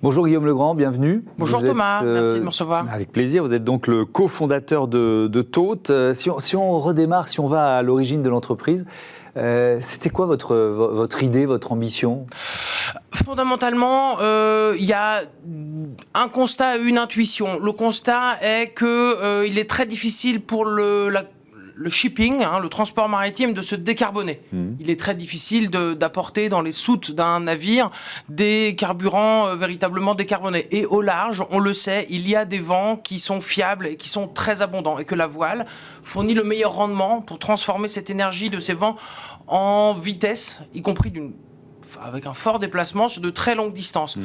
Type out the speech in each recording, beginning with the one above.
Bonjour Guillaume Legrand, bienvenue. Bonjour Thomas, merci de me recevoir. Avec plaisir, vous êtes donc le cofondateur de Todt. Si on redémarre, si on va à l'origine de l'entreprise, c'était quoi votre idée, votre ambition ? Fondamentalement, il y a un constat et une intuition. Le constat est qu'il est très difficile pour le shipping, le transport maritime, de se décarboner. Il est très difficile d'apporter dans les soutes d'un navire des carburants véritablement décarbonés. Et au large, on le sait, il y a des vents qui sont fiables et qui sont très abondants et que la voile fournit le meilleur rendement pour transformer cette énergie de ces vents en vitesse, y compris avec un fort déplacement sur de très longues distances.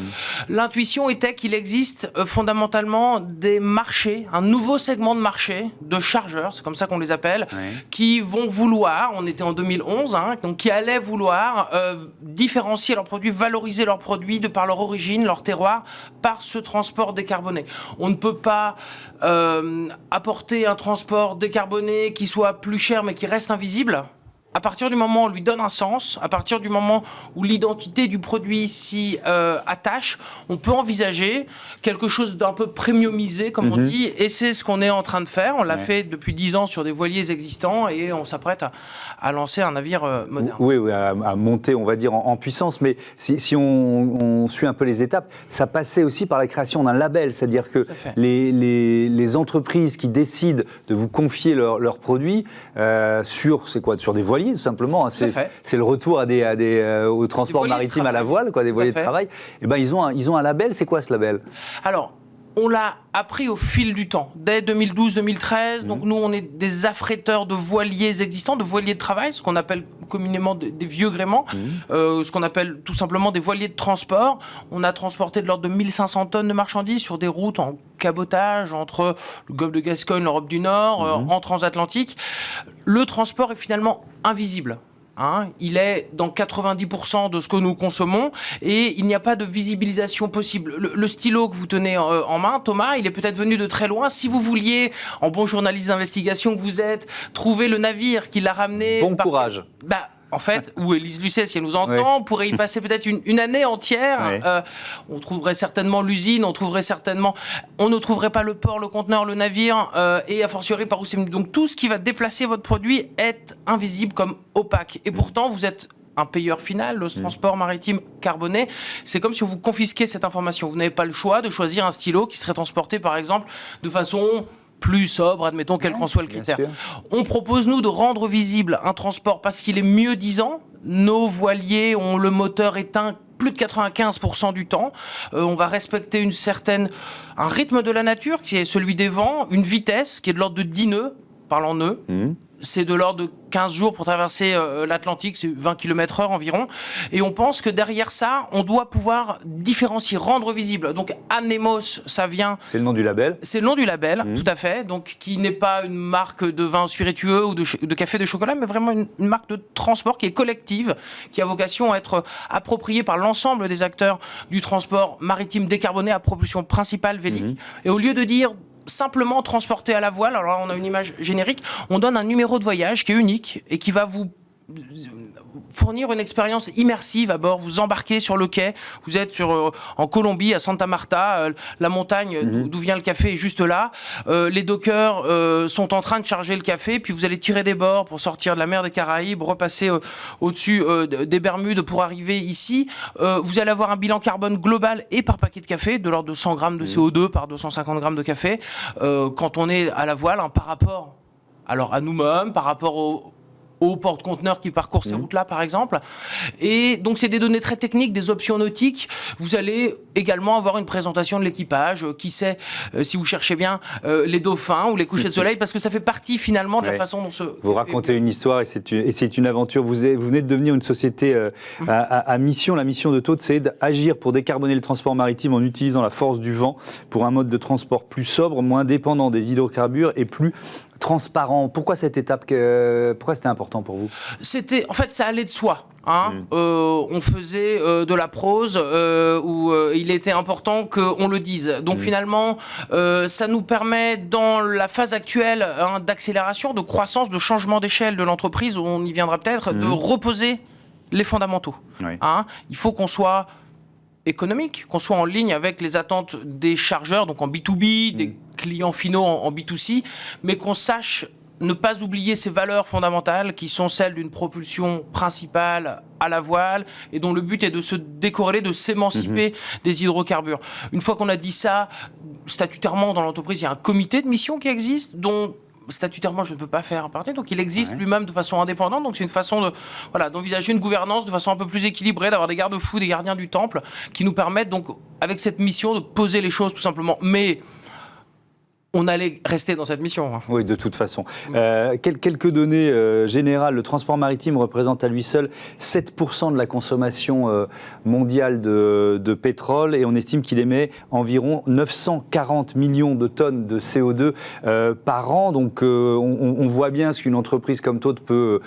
L'intuition était qu'il existe fondamentalement des marchés, un nouveau segment de marché de chargeurs, c'est comme ça qu'on les appelle, qui vont vouloir, on était en 2011, donc qui allaient vouloir différencier leurs produits, valoriser leurs produits de par leur origine, leur terroir, par ce transport décarboné. On ne peut pas apporter un transport décarboné qui soit plus cher mais qui reste invisible. À partir du moment où on lui donne un sens, à partir du moment où l'identité du produit s'y attache, on peut envisager quelque chose d'un peu premiumisé, comme on dit, et c'est ce qu'on est en train de faire. On l'a fait depuis 10 ans sur des voiliers existants et on s'apprête à lancer un navire moderne. Oui, à monter, on va dire, en puissance. Mais si on suit un peu les étapes, ça passait aussi par la création d'un label, c'est-à-dire que les entreprises qui décident de vous confier leurs produits sur des voiliers, tout simplement. C'est le retour au transport maritime à la voile, des voiliers de travail. Et ben, ils ont un label. C'est quoi ce label ? Alors, on l'a appris au fil du temps. Dès 2012-2013, donc nous, on est des affréteurs de voiliers existants, de voiliers de travail, ce qu'on appelle communément des vieux gréements, ce qu'on appelle tout simplement des voiliers de transport. On a transporté de l'ordre de 1500 tonnes de marchandises sur des routes en cabotage entre le golfe de Gascogne, l'Europe du Nord, en transatlantique. Le transport est finalement invisible. Il est dans 90% de ce que nous consommons et il n'y a pas de visibilisation possible. Le stylo que vous tenez en main, Thomas, il est peut-être venu de très loin. Si vous vouliez, en bon journaliste d'investigation que vous êtes, trouver le navire qui l'a ramené... Bon courage. En fait, ou Élise Lucet, si elle nous entend, on pourrait y passer peut-être une année entière. On trouverait certainement l'usine, on ne trouverait pas le port, le conteneur, le navire, et a fortiori par où c'est venu. Donc tout ce qui va déplacer votre produit est invisible comme opaque. Et pourtant, vous êtes un payeur final, le transport maritime carboné. C'est comme si vous confisquiez cette information. Vous n'avez pas le choix de choisir un stylo qui serait transporté, par exemple, de façon plus sobre, admettons, quel qu'en soit le critère. On propose, nous, de rendre visible un transport parce qu'il est mieux disant. Nos voiliers ont le moteur éteint plus de 95% du temps. On va respecter un rythme de la nature qui est celui des vents, une vitesse qui est de l'ordre de 10 nœuds, parlant nœuds. C'est de l'ordre de 15 jours pour traverser l'Atlantique, c'est 20 km/h environ. Et on pense que derrière ça, on doit pouvoir différencier, rendre visible. Donc Anemos, ça vient... C'est le nom du label ? C'est le nom du label, tout à fait. Donc qui n'est pas une marque de vin spiritueux ou de café, de chocolat, mais vraiment une marque de transport qui est collective, qui a vocation à être appropriée par l'ensemble des acteurs du transport maritime décarboné à propulsion principale vélique. Et au lieu de dire simplement transporter à la voile, alors là on a une image générique, on donne un numéro de voyage qui est unique et qui va vous fournir une expérience immersive à bord. Vous embarquez sur le quai, vous êtes en Colombie, à Santa Marta, la montagne d'où vient le café est juste là. Les dockers sont en train de charger le café, puis vous allez tirer des bords pour sortir de la mer des Caraïbes, repasser au-dessus des Bermudes pour arriver ici. Vous allez avoir un bilan carbone global et par paquet de café, de l'ordre de 100 grammes de CO2 par 250 grammes de café. Quand on est à la voile, par rapport à nous-mêmes, par rapport au porte-conteneurs qui parcourt ces routes-là, par exemple. Et donc, c'est des données très techniques, des options nautiques. Vous allez également avoir une présentation de l'équipage. Qui sait, si vous cherchez bien, les dauphins ou les couchers de soleil, parce que ça fait partie, finalement, de la façon dont Vous racontez une histoire et c'est une aventure. Vous venez de devenir une société à mission. La mission de Todt, c'est d'agir pour décarboner le transport maritime en utilisant la force du vent pour un mode de transport plus sobre, moins dépendant des hydrocarbures et plus transparent. Pourquoi cette étape pourquoi c'était important pour vous ? En fait, ça allait de soi. On faisait de la prose où il était important qu'on le dise. Donc finalement, ça nous permet dans la phase actuelle d'accélération, de croissance, de changement d'échelle de l'entreprise, on y viendra peut-être, de reposer les fondamentaux. Il faut qu'on soit économique, qu'on soit en ligne avec les attentes des chargeurs, donc en B2B, des clients finaux en B2C, mais qu'on sache ne pas oublier ces valeurs fondamentales qui sont celles d'une propulsion principale à la voile et dont le but est de se décorréler, de s'émanciper des hydrocarbures. Une fois qu'on a dit ça, statutairement dans l'entreprise, il y a un comité de mission qui existe dont statutairement, je ne peux pas faire partie, donc il existe lui-même de façon indépendante, donc c'est une façon d'envisager une gouvernance de façon un peu plus équilibrée, d'avoir des garde-fous, des gardiens du temple, qui nous permettent donc, avec cette mission, de poser les choses tout simplement. Mais on allait rester dans cette mission. Oui, de toute façon. Quelques données générales. Le transport maritime représente à lui seul 7% de la consommation mondiale de pétrole et on estime qu'il émet environ 940 millions de tonnes de CO2 par an. Donc on voit bien ce qu'une entreprise comme Todt peut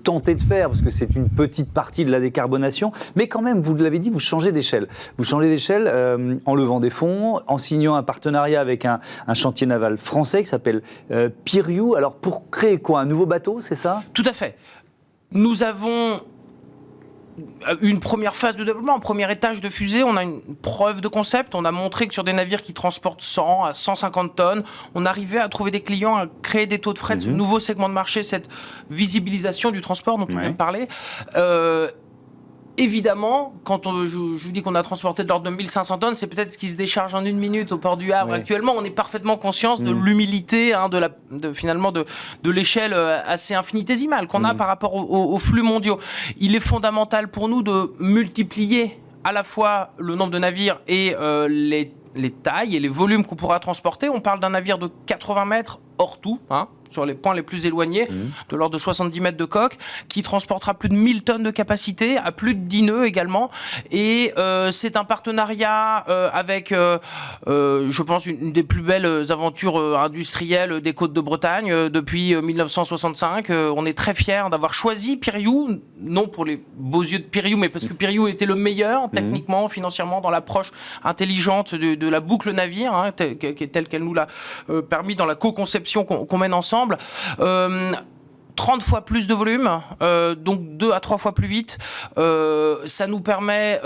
tenter de faire parce que c'est une petite partie de la décarbonation. Mais quand même, vous l'avez dit, vous changez d'échelle. Vous changez d'échelle en levant des fonds, en signant un partenariat avec un chantier naval français qui s'appelle Piriou. Alors pour créer quoi? Un nouveau bateau, c'est ça? Tout à fait. Nous avons une première phase de développement, un premier étage de fusée, on a une preuve de concept, on a montré que sur des navires qui transportent 100 à 150 tonnes, on arrivait à trouver des clients, à créer des taux de fret, ce nouveau segment de marché, cette visibilisation du transport dont on vient de parler. Évidemment, quand je vous dis qu'on a transporté de l'ordre de 1500 tonnes, c'est peut-être ce qui se décharge en 1 minute au port du Havre actuellement. On est parfaitement conscient de l'humilité, finalement de l'échelle assez infinitésimale qu'on a par rapport aux flux mondiaux. Il est fondamental pour nous de multiplier à la fois le nombre de navires et les tailles et les volumes qu'on pourra transporter. On parle d'un navire de 80 mètres hors tout, sur les points les plus éloignés, de l'ordre de 70 mètres de coque, qui transportera plus de 1000 tonnes de capacité, à plus de 10 nœuds également. Et c'est un partenariat avec, je pense, une des plus belles aventures industrielles des côtes de Bretagne depuis 1965. On est très fiers d'avoir choisi Piriou, non pour les beaux yeux de Piriou, mais parce que Piriou était le meilleur, techniquement, financièrement, dans l'approche intelligente de la boucle navire, telle qu'elle nous l'a permis dans la co-conception qu'on mène ensemble. 30 fois plus de volume, donc 2 à 3 fois plus vite. Ça nous permet,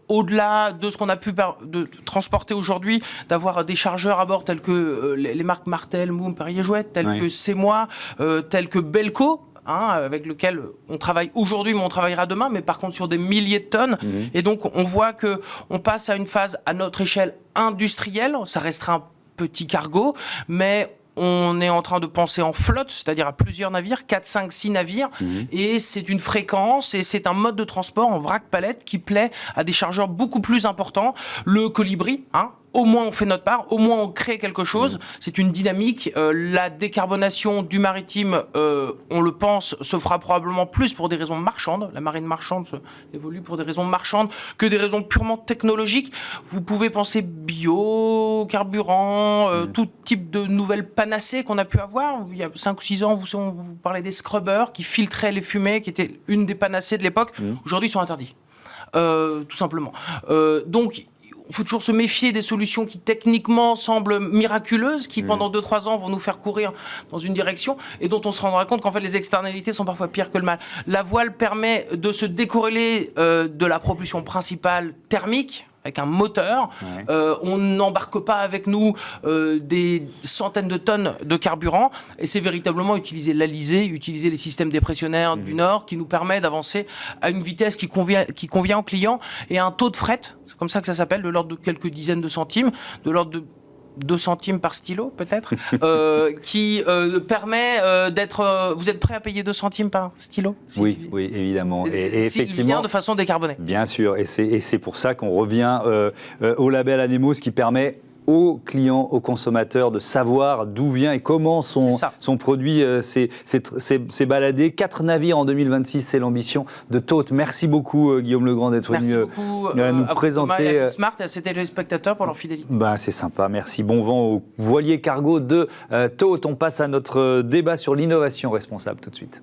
au-delà de ce qu'on a pu de transporter aujourd'hui, d'avoir des chargeurs à bord tels que les marques Martel, Moom, Perrier-Jouët, tels que C'est Moi, tels que Belco, avec lequel on travaille aujourd'hui, mais on travaillera demain, mais par contre sur des milliers de tonnes. Et donc on voit qu'on passe à une phase à notre échelle industrielle. Ça restera un petit cargo, mais on est en train de penser en flotte, c'est-à-dire à plusieurs navires, 4, 5, 6 navires, et c'est une fréquence et c'est un mode de transport en vrac-palette qui plaît à des chargeurs beaucoup plus importants. Le colibri, au moins on fait notre part, au moins on crée quelque chose. C'est une dynamique. La décarbonation du maritime, on le pense, se fera probablement plus pour des raisons marchandes. La marine marchande évolue pour des raisons marchandes que des raisons purement technologiques. Vous pouvez penser biocarburant, tout type de nouvelles panacées qu'on a pu avoir. Il y a 5 ou 6 ans, vous parlez des scrubbers qui filtraient les fumées, qui étaient une des panacées de l'époque. Aujourd'hui, ils sont interdits. Tout simplement. Donc, il faut toujours se méfier des solutions qui techniquement semblent miraculeuses, qui pendant 2-3 ans vont nous faire courir dans une direction et dont on se rendra compte qu'en fait les externalités sont parfois pires que le mal. La voile permet de se décorréler de la propulsion principale thermique, avec un moteur. On n'embarque pas avec nous des centaines de tonnes de carburant et c'est véritablement utiliser l'alizé, utiliser les systèmes dépressionnaires du Nord qui nous permet d'avancer à une vitesse qui convient aux clients et à un taux de fret, c'est comme ça que ça s'appelle, de l'ordre de quelques dizaines de centimes, de l'ordre de 2 centimes par stylo, peut-être, qui permet d'être... vous êtes prêt à payer 2 centimes par stylo? Oui, évidemment. Et s'il vient de façon décarbonée. Bien sûr, et c'est pour ça qu'on revient au label Anemos qui permet aux clients, aux consommateurs de savoir d'où vient et comment son produit s'est baladé. 4 navires en 2026, c'est l'ambition de Todt. Merci beaucoup Guillaume Legrand d'être venu nous présenter. À Smart et à ses téléspectateurs pour leur fidélité. C'est sympa, merci. Bon vent aux voiliers cargo de Todt. On passe à notre débat sur l'innovation responsable tout de suite.